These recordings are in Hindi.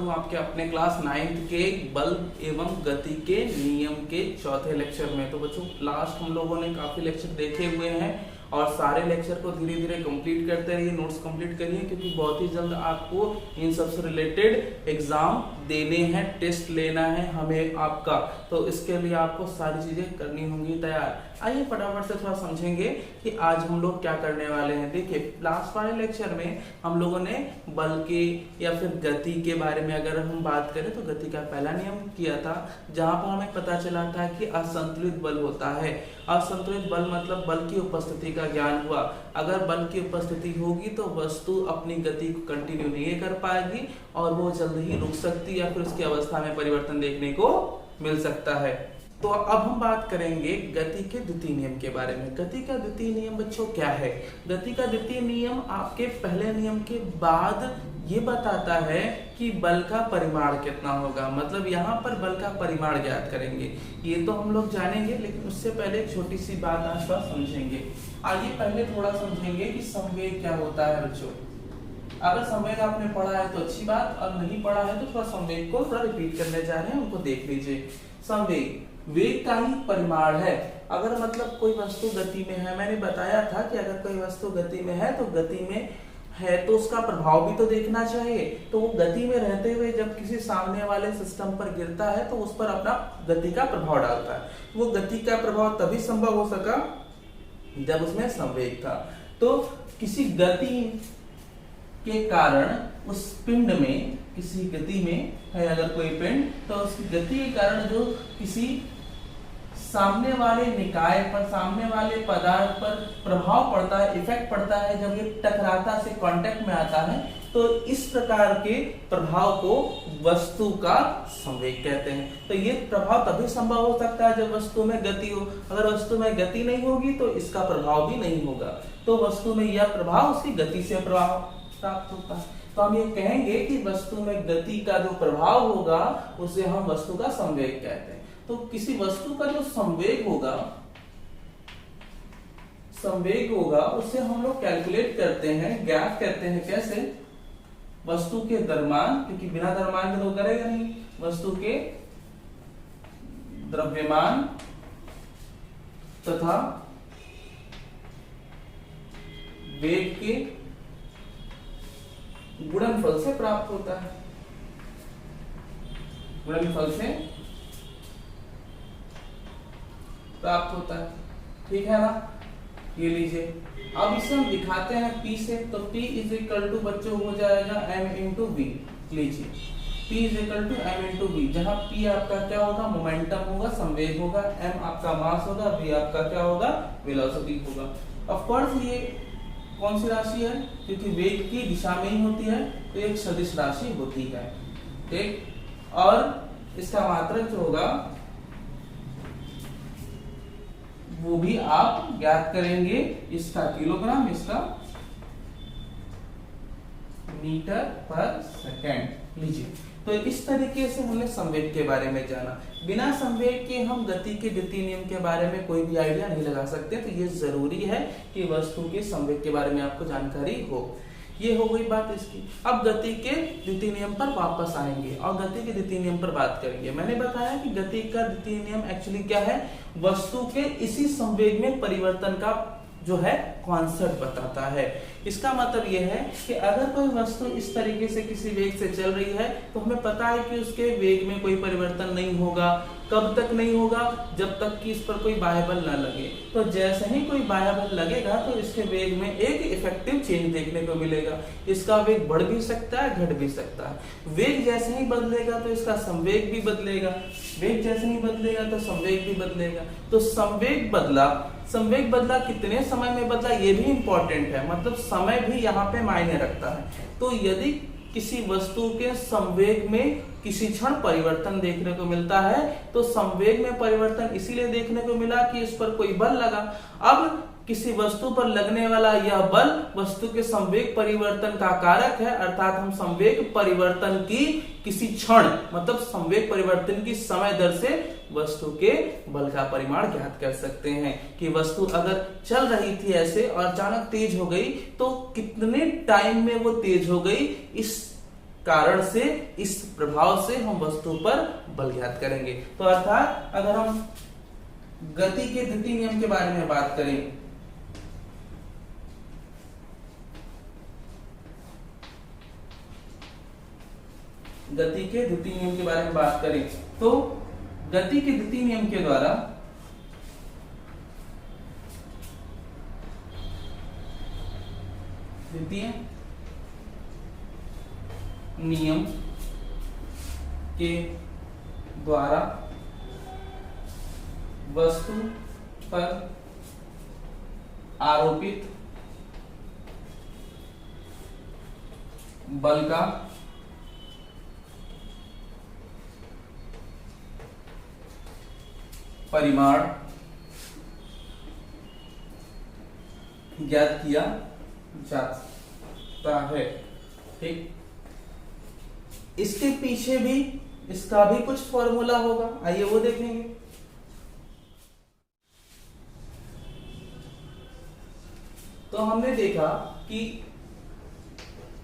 हूँ आपके अपने क्लास 9th के बल एवं गति के नियम के चौथे लेक्चर में। तो बच्चों लास्ट हम लोगों ने काफी लेक्चर देखे हुए हैं और सारे लेक्चर को धीरे धीरे कंप्लीट करते रहिए, नोट्स कंप्लीट करिए, क्योंकि बहुत ही जल्द आपको इन सब से रिलेटेड एग्जाम देने हैं, टेस्ट लेना है हमें आपका। तो इसके लिए आपको सारी चीजें करनी होंगी तैयार। आइए फटाफट से थोड़ा समझेंगे कि आज हम लोग क्या करने वाले हैं। देखिए लास्ट वाले लेक्चर में हम लोगों ने बल के या फिर गति के बारे में अगर हम बात करें तो गति का पहला नियम किया था, जहां पर हमें पता चला था कि असंतुलित बल होता है। असंतुलित बल मतलब बल की उपस्थिति का ज्ञान हुआ। अगर बल की उपस्थिति होगी तो वस्तु अपनी गति को कंटिन्यू नहीं कर पाएगी और वो जल्द ही रुक सकती है या फिर उसकी अवस्था में परिवर्तन देखने को मिल सकता है। तो अब हम बात करेंगे गति के द्वितीय नियम के बारे में। गति का द्वितीय नियम बच्चों क्या है? गति का द्वितीय नियम आपके पहले नियम के बाद ये बताता है कि बल का परिमाण कितना होगा, मतलब यहाँ पर बल का परिमाण ज्ञात करेंगे। ये तो हम लोग जानेंगे, लेकिन उससे पहले एक छोटी सी बात आज थोड़ा समझेंगे। आइए पहले थोड़ा समझेंगे कि संवेग क्या होता है बच्चों। अगर संवेग आपने पढ़ा है तो अच्छी बात, और नहीं पढ़ा है तो थोड़ा संवेग को थोड़ा रिपीट करने जा रहे हैं, उनको देख लीजिए। संवेग वेग का ही परिमाण है। अगर मतलब कोई वस्तु गति में है, मैंने बताया था कि अगर कोई वस्तु गति में है तो गति में है तो उसका प्रभाव भी तो देखना चाहिए। तो वो गति में रहते हुए जब किसी सामने वाले सिस्टम पर गिरता है तो उस पर अपना गति का प्रभाव डालता है। वो गति का प्रभाव तभी संभव हो सका जब उसमें संवेग था। तो किसी गति के कारण उस पिंड में, किसी गति में है अगर कोई पिंड, तो उसकी गति के कारण जो किसी सामने वाले निकाय पर, सामने वाले पदार्थ पर प्रभाव पड़ता है, इफेक्ट पड़ता है, जब ये टकराता से कांटेक्ट में आता है, तो इस प्रकार के प्रभाव को वस्तु का संवेग कहते हैं। तो ये प्रभाव तभी संभव हो सकता है जब वस्तु में गति हो। अगर वस्तु में गति नहीं होगी तो इसका प्रभाव भी नहीं होगा। तो वस्तु में यह प्रभाव उसकी गति से प्रभाव प्राप्त होता है। तो हम ये कहेंगे कि वस्तु में गति का जो प्रभाव होगा उसे हम वस्तु का संवेग कहते हैं। तो किसी वस्तु का जो संवेग होगा उसे हम लोग कैलकुलेट करते हैं, ज्ञात करते हैं। कैसे? वस्तु के द्रव्यमान, क्योंकि बिना द्रव्यमान के तो करेगा नहीं, वस्तु के द्रव्यमान तथा वेग के गुणनफल से प्राप्त होता है। गुणनफल से प्राप्त होता है, ठीक है ना। ये लीजिए, अब इसे हम दिखाते हैं P से। तो P इज इक्वल टू बच्चों हो जाएगा m इंटू वी। लीजिए P is equal to m into वी, जहां P आपका क्या होगा? मोमेंटम होगा, संवेग होगा, m आपका मास होगा, v आपका क्या होगा? वेलोसिटी होगा। ऑफ कोर्स ये कौन सी राशि है? क्योंकि वेग की दिशा में ही होती है तो एक सदिश राशि होती है, ठीक। और इसका मात्रक जो होगा वो भी आप ज्ञात करेंगे, इसका किलोग्राम, इसका मीटर पर सेकंड। लीजिए, तो इस तरीके से हमने संवेग के बारे में जाना। बिना संवेग के हम गति के द्वितीय नियम के बारे में कोई भी आइडिया नहीं लगा सकते। तो ये जरूरी है कि वस्तु के संवेग के बारे में आपको जानकारी हो। ये हो गई बात इसकी। अब गति के द्वितीय नियम पर वापस आएंगे और गति के द्वितीय नियम पर बात करेंगे। मैंने बताया कि गति का द्वितीय नियम एक्चुअली क्या है? वस्तु के इसी संवेग में परिवर्तन का जो है कॉन्सेप्ट बताता है। इसका मतलब यह है कि अगर कोई वस्तु इस तरीके से किसी वेग से चल रही है तो हमें पता है कि उसके वेग में कोई परिवर्तन नहीं होगा। कब तक नहीं होगा? जब तक कि इस पर कोई बाह्य बल न लगे। तो जैसे ही कोई बाह्य बल लगेगा तो इसके वेग में एक इफेक्टिव चेंज देखने को मिलेगा। इसका वेग बढ़ भी सकता है, घट भी सकता है। वेग जैसे ही बदलेगा तो इसका संवेग भी बदलेगा, वेग जैसे ही बदलेगा तो संवेग भी बदलेगा। तो संवेग बदला कितने समय में बदला ये भी इंपॉर्टेंट है, मतलब समय भी यहाँ पे मायने रखता है। तो यदि किसी वस्तु के संवेग में किसी क्षण परिवर्तन देखने को मिलता है तो संवेग में परिवर्तन इसीलिए देखने को मिला कि इस पर कोई बल लगा। अब किसी वस्तु पर लगने वाला यह बल वस्तु के संवेग परिवर्तन का कारक है, अर्थात हम संवेग परिवर्तन की किसी क्षण, मतलब संवेग परिवर्तन की समय दर से वस्तु के बल का परिमाण ज्ञात कर सकते हैं। कि वस्तु अगर चल रही थी ऐसे और अचानक तेज हो गई तो कितने टाइम में वो तेज हो गई, इस कारण से, इस प्रभाव से हम वस्तु पर बल ज्ञात करेंगे। तो अर्थात अगर हम गति के द्वितीय नियम के बारे में बात करें, गति के द्वितीय नियम के बारे में बात करें तो गति के द्वितीय नियम के द्वारा द्वितीय नियम के द्वारा वस्तु पर आरोपित बल का परिमाण ज्ञात किया जाता है। ठीक, इसके पीछे भी इसका भी कुछ फॉर्मूला होगा, आइए वो देखेंगे। तो हमने देखा कि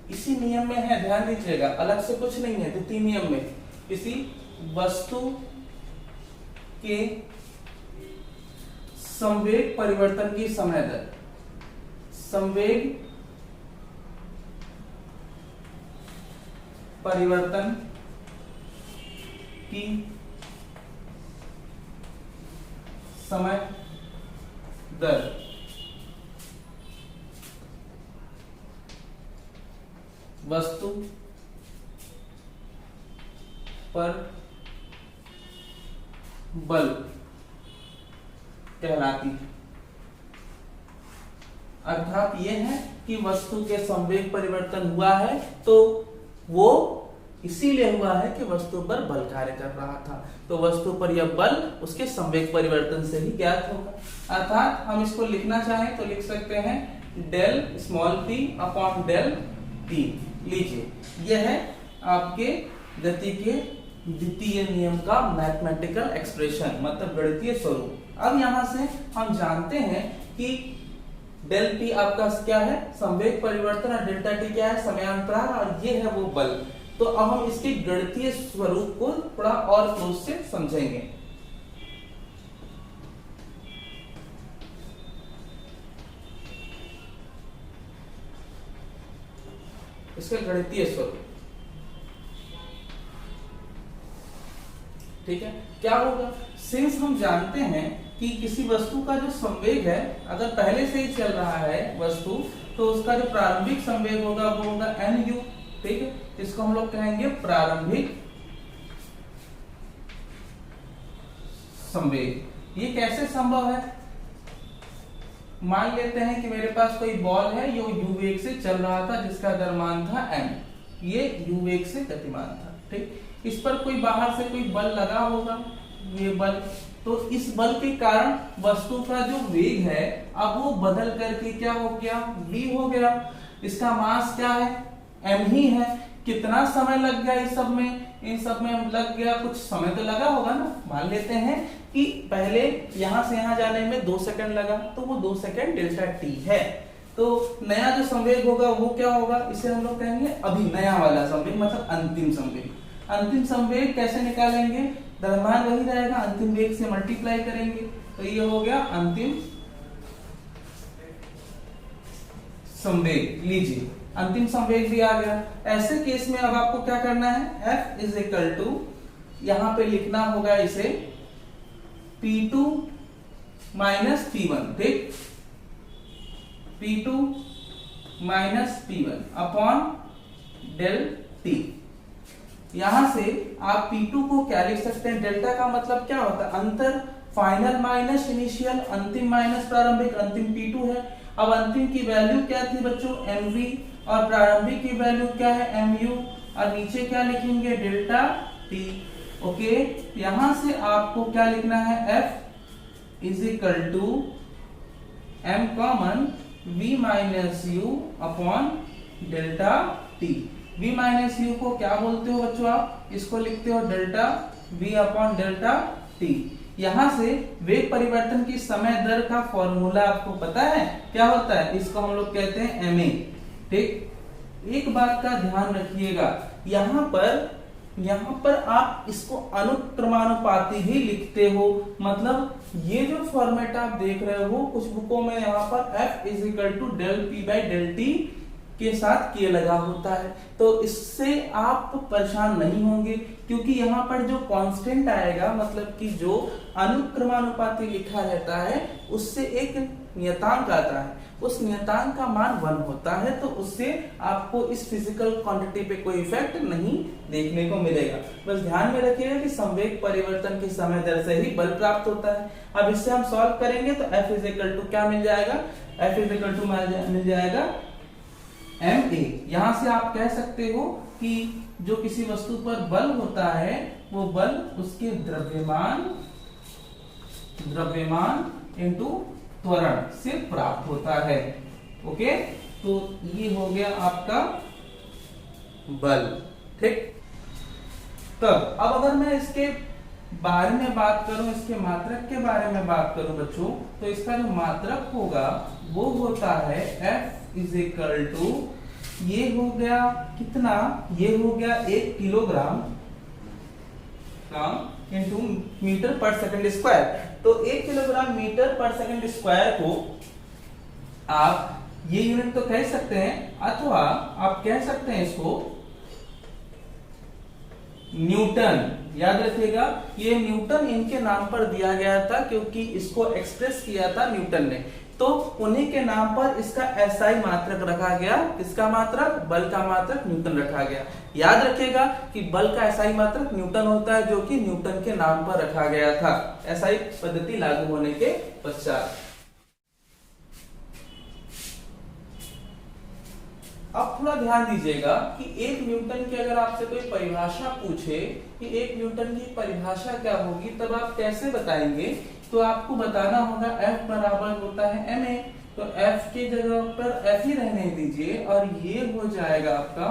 इसी नियम में है, ध्यान दीजिएगा, अलग से कुछ नहीं है। द्वितीय नियम में किसी वस्तु के संवेग परिवर्तन की समय दर, संवेग परिवर्तन की समय दर वस्तु पर बल कहलाती है। अर्थात यह है कि वस्तु के संवेग परिवर्तन हुआ है तो वो इसीलिए हुआ है कि वस्तु पर बल कार्य कर रहा था, तो वस्तु पर यह बल उसके संवेग परिवर्तन से ही ज्ञात होगा। अर्थात हम इसको लिखना चाहें तो लिख सकते हैं del small p upon del t। लीजिए, यह है आपके गति के द्वितीय नियम का मैथमेटिकल एक्सप्रेशन, मतलब गणितीय स्वरूप। अब यहां से हम जानते हैं कि डेल p आपका क्या है, संवेग परिवर्तन, और डेल्टा t क्या है, समयांतराल, और ये है वो बल। तो अब हम इसके गणितीय स्वरूप को थोड़ा और क्लोज से समझेंगे। इसका गणितीय स्वरूप, ठीक है, क्या होगा। सिंस हम जानते हैं कि किसी वस्तु का जो संवेग है, अगर पहले से ही चल रहा है वस्तु, तो उसका जो प्रारंभिक संवेग होगा वो होगा nu। ठीक है, इसको हम लोग कहेंगे प्रारंभिक संवेग। ये कैसे संभव है, मान लेते हैं कि मेरे पास कोई बॉल है, यो u वेग से चल रहा था, जिसका द्रव्यमान था m, ये u वेग से गतिमान था। ठीक, इस पर कोई बाहर से कोई बल लगा होगा, ये बल, तो इस बल के कारण वस्तु का जो वेग है अब वो बदल करके क्या हो गया, v हो गया। इसका मास क्या है, m ही है। कितना समय लग गया इस सब में, इन सब में लग गया, कुछ समय तो लगा होगा ना। मान लेते हैं कि पहले यहां से यहां जाने में 2 सेकंड लगा, तो वो 2 सेकंड डेल्टा t है। तो नया जो संवेग होगा वो क्या होगा, इसे हम लोग कहेंगे अभी नया वाला संवेग, मतलब अंतिम संवेग। अंतिम संवेग कैसे निकालेंगे, द्रव्यमान वही रहेगा, अंतिम वेग से मल्टीप्लाई करेंगे, तो ये हो गया अंतिम संवेग। लीजिए, अंतिम संवेग भी आ गया। ऐसे केस में अब आपको क्या करना है, F इज इक्वल टू, यहां पे लिखना होगा इसे P2 माइनस P1। ठीक, P2 minus P1 upon del T। यहां से आप P2 को क्या लिख सकते हैं, डेल्टा का मतलब क्या होता है, अंतर, फाइनल माइनस इनिशियल, अंतिम माइनस प्रारंभिक, अंतिम P2 है। अब अंतिम की वैल्यू क्या थी बच्चों, mv, और प्रारंभिक की वैल्यू क्या है, mu, और नीचे क्या लिखेंगे, डेल्टा t। ओके, यहां से आपको क्या लिखना है, F is equal to m common v minus u upon delta t। v minus u को क्या बोलते हो बच्चों, आप इसको लिखते हो delta v upon delta t। यहां से वेग परिवर्तन की समय दर का फॉर्मूला आपको पता है क्या होता है, इसको हम लोग कहते हैं ma। ठीक, एक बात का ध्यान रखिएगा यहाँ पर आप इसको अनुक्रमानुपाती भी लिखते हो। मतलब ये जो फॉर्मेट आप देख रहे हो कुछ बुकों में यहाँ पर F is equal to del P by del T के साथ के लगा होता है, तो इससे आप परेशान नहीं होंगे, क्योंकि यहाँ पर जो कांस्टेंट आएगा मतलब कि जो अनुक्रमानुपाती लिखा रहता है उससे एक नियतांक आता है, उस नियतांक का मान 1 होता है, तो उससे आपको इस फिजिकल क्वांटिटी पे कोई इफेक्ट नहीं देखने को मिलेगा। बस ध्यान में रखिएगा कि संवेग परिवर्तन के समय दर से ही बल प्राप्त होता है। अब इससे हम सॉल्व करेंगे तो F इज इक्वल टू क्या मिल जाएगा, F इज इक्वल टू मिल जाएगा ma। यहां से आप कह सकते हो कि जो किसी वस्तु पर बल होता है वो बल उसके द्रव्यमान इंटू त्वरण से प्राप्त होता है। ओके, तो ये हो गया आपका बल। ठीक, तब अब अगर मैं इसके बारे में बात करूं, इसके मात्रक के बारे में बात करूं बच्चों, तो इसका जो मात्रक होगा वो होता है F इज इक्वल टू, ये हो गया कितना, ये हो गया 1 किलोग्राम इंटू मीटर पर सेकंड स्क्वायर। तो 1 किलोग्राम मीटर पर सेकंड स्क्वायर को आप ये यूनिट तो कह सकते हैं, अथवा आप कह सकते हैं इसको न्यूटन। याद रखिएगा ये न्यूटन इनके नाम पर दिया गया था क्योंकि इसको एक्सप्रेस किया था न्यूटन ने, तो उन्हीं के नाम पर इसका एसआई मात्रक रखा गया। किसका मात्रक, बल का मात्रक न्यूटन रखा गया। याद रखिएगा कि बल का एसआई मात्रक न्यूटन होता है, जो कि न्यूटन के नाम पर रखा गया था एसआई पद्धति लागू होने के पश्चात। अब थोड़ा ध्यान दीजिएगा कि 1 न्यूटन की अगर आपसे कोई परिभाषा पूछे कि 1 न्यूटन की परिभाषा क्या होगी, तब आप कैसे बताएंगे, तो आपको बताना होगा F बराबर होता है ma, तो F की जगह पर F ही रहने दीजिए और ये हो जाएगा आपका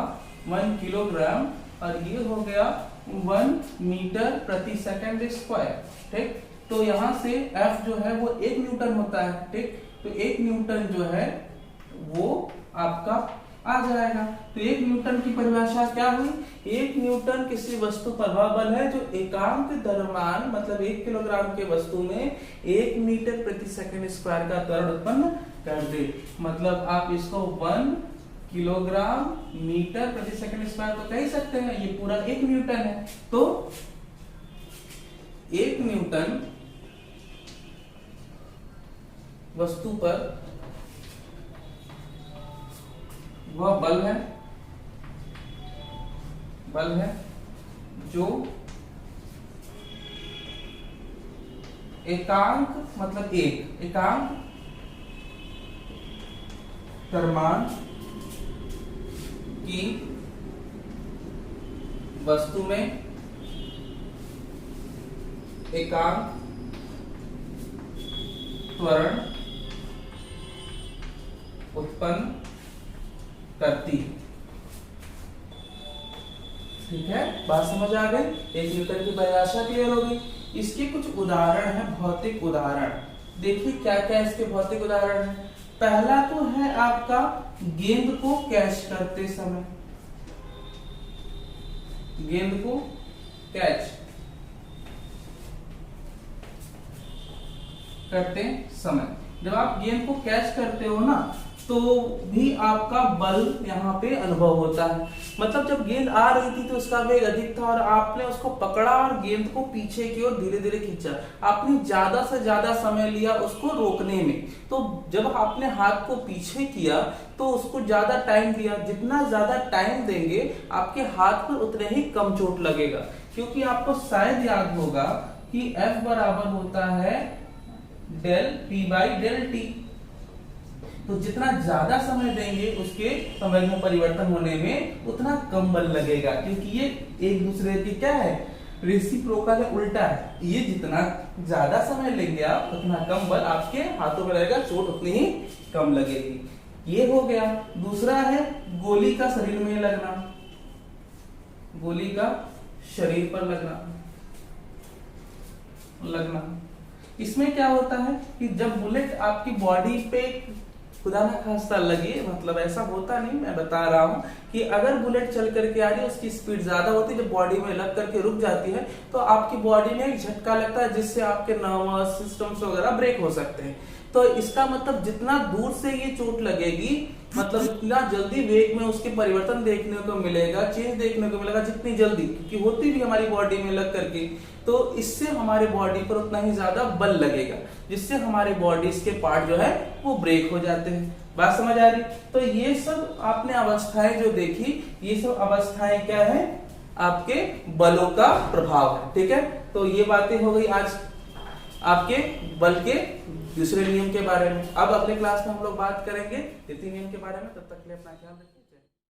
1 किलोग्राम और ये हो गया 1 मीटर प्रति सेकंड स्क्वायर। ठीक, तो यहां से F जो है वो 1 न्यूटन होता है। ठीक, तो 1 न्यूटन जो है वो आपका आ जाएगा। तो 1 न्यूटन की परिभाषा क्या हुई, 1 न्यूटन किसी वस्तु पर वह बल है जो एकांक द्रव्यमान मतलब 1 किलोग्राम के वस्तु में 1 मीटर प्रति सेकंड स्क्वायर का त्वरण उत्पन्न कर दे। मतलब आप इसको 1 किलोग्राम मीटर प्रति सेकंड स्क्वायर तो कह सकते हैं, ये पूरा 1 न्यूटन है। तो 1 न्यूटन वस्तु पर वह बल है जो एकांक मतलब एकांक द्रव्यमान की वस्तु में एकांक त्वरण उत्पन्न करती। ठीक है, बात समझ आ गई। 1 न्यूटन की परिभाषा क्लियर हो गई। इसके कुछ उदाहरण है, भौतिक उदाहरण। देखिए क्या क्या इसके भौतिक उदाहरण है। पहला तो है आपका गेंद को कैच करते समय, गेंद को कैच करते समय, जब आप गेंद को कैच करते हो ना तो भी आपका बल यहाँ पे अनुभव होता है। मतलब जब गेंद आ रही थी तो उसका वेग अधिक था और आपने उसको पकड़ा और गेंद को पीछे की ओर धीरे धीरे खींचा, आपने ज्यादा से ज्यादा समय लिया उसको रोकने में। तो जब आपने हाथ को पीछे किया तो उसको ज्यादा टाइम दिया, जितना ज्यादा टाइम देंगे आपके हाथ पर उतने ही कम चोट लगेगा। क्योंकि आपको शायद याद होगा कि F बराबर होता है del P by del T. तो जितना ज्यादा समय देंगे उसके संवेग में परिवर्तन होने में उतना कम बल लगेगा, क्योंकि ये एक दूसरे की क्या है, रेसिप्रोकल है, उल्टा है। ये जितना ज्यादा समय लेंगे आप उतना कम बल आपके हाथों में रहेगा, चोट उतनी ही कम लगेगी। ये हो गया। दूसरा है गोली का शरीर में लगना, गोली का शरीर पर लगना। इसमें क्या होता है कि जब बुलेट आपकी बॉडी पे खुदा ना खास्ता लगे, मतलब ऐसा होता नहीं, मैं बता रहा हूँ कि अगर बुलेट चल करके आ रही है, उसकी स्पीड ज्यादा होती है, जब बॉडी में लग करके रुक जाती है तो आपकी बॉडी में एक झटका लगता है जिससे आपके नर्वस सिस्टम्स वगैरह ब्रेक हो सकते हैं। तो इसका मतलब जितना दूर से ये चोट लगेगी, मतलब इतना जल्दी वेग में उसके परिवर्तन देखने को मिलेगा, चेंज देखने को मिलेगा जितनी जल्दी, क्योंकि होती भी हमारी बॉडी में लग करके, तो इससे हमारे बॉडी पर उतना ही ज्यादा बल लगेगा, जिससे हमारे बॉडी के पार्ट जो है वो ब्रेक हो जाते हैं। बात समझ आ रही? तो ये सब आपने अवस्थाएं जो देखी, ये सब अवस्थाएं क्या है? आपके बलों का प्रभाव है। ठीक है, तो ये बातें हो गई आज आपके बल के दूसरे नियम के बारे में। अब अगले क्लास में हम लोग बात करेंगे द्वितीय नियम के बारे में। तब तक के लिए अपना ख्याल रखिए।